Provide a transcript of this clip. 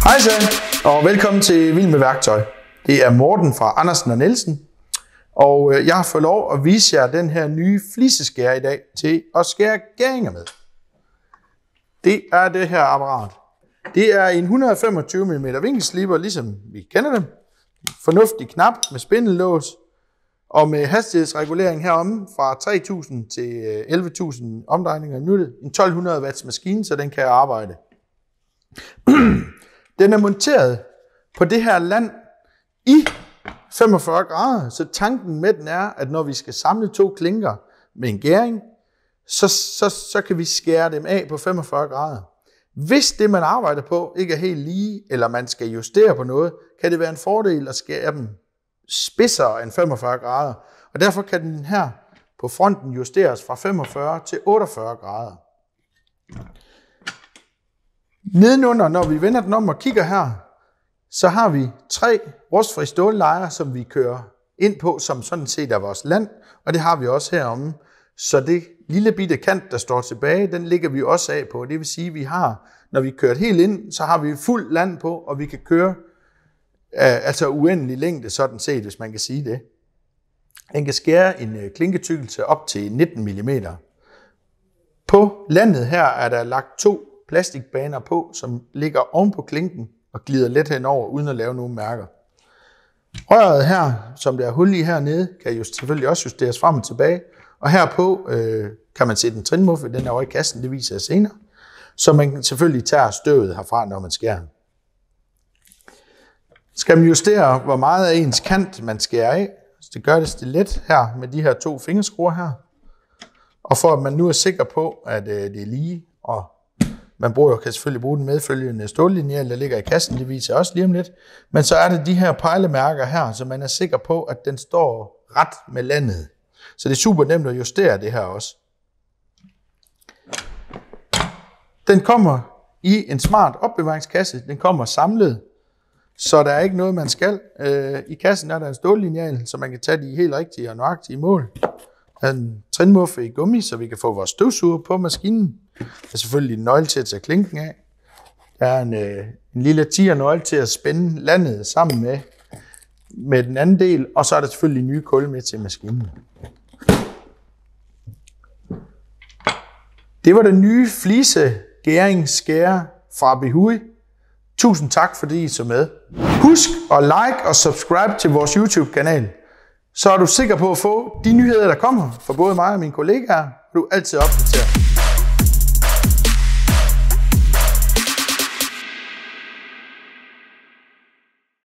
Hej så, og velkommen til Vild med Værktøj. Det er Morten fra Andersen og Nielsen, og jeg har fået lov at vise jer den her nye fliseskærer i dag til at skære gæringer med. Det er det her apparat. Det er en 125 mm vinkelsliber, ligesom vi kender dem. Fornuftig knap med spindellås og med hastighedsregulering heromme fra 3000 til 11.000 omdrejninger i minuttet. En 1200 watts maskine, så den kan arbejde. Den er monteret på det her land i 45 grader, så tanken med den er, at når vi skal samle to klinker med en gæring, så kan vi skære dem af på 45 grader. Hvis det, man arbejder på, ikke er helt lige, eller man skal justere på noget, kan det være en fordel at skære dem spidsere end 45 grader. Og derfor kan den her på fronten justeres fra 45 til 48 grader. Nedenunder, når vi vender den om og kigger her, så har vi 3 rustfri stållejer, som vi kører ind på, som sådan set er vores land, og det har vi også heromme. Så det lille bitte kant, der står tilbage, den ligger vi også af på. Det vil sige, at vi har, når vi kører helt ind, så har vi fuld land på, og vi kan køre altså uendelig længde, sådan set, hvis man kan sige det. Den kan skære en klinketykkelse op til 19 mm. På landet her er der lagt 2 plastikbaner på, som ligger oven på klinken og glider let henover, uden at lave nogen mærker. Røret her, som der er hul i hernede, kan jo selvfølgelig også justeres frem og tilbage. Og herpå kan man sætte en trinmuffe, den er over i kassen, det viser jeg senere. Så man selvfølgelig tager støvet herfra, når man skærer. Skal man justere, hvor meget af ens kant man skærer af, så det gør det let her med de her 2 fingerskruer her. Og for at man nu er sikker på, at det er lige, og kan selvfølgelig bruge den medfølgende stållineal, der ligger i kassen, det viser jeg også lige om lidt. Men så er det de her pejlemærker her, så man er sikker på, at den står ret med landet. Så det er super nemt at justere det her også. Den kommer i en smart opbevaringskasse. Den kommer samlet, så der er ikke noget, man skal. I kassen er der en stållineal, så man kan tage de helt rigtige og nøjagtige mål. Der er en trinmuffe i gummi, så vi kan få vores støvsuger på maskinen. Der er selvfølgelig en nøgle til at tage klinken af. Der er en lille tiger-nøgle til at spænde landet sammen med den anden del, og så er der selvfølgelig nye kul med til maskinen. Det var den nye flisegæringsskærer fra Behui. Tusind tak, fordi I så med. Husk at like og subscribe til vores YouTube-kanal. Så er du sikker på at få de nyheder, der kommer fra både mig og mine kollegaer. Du er altid opdateret.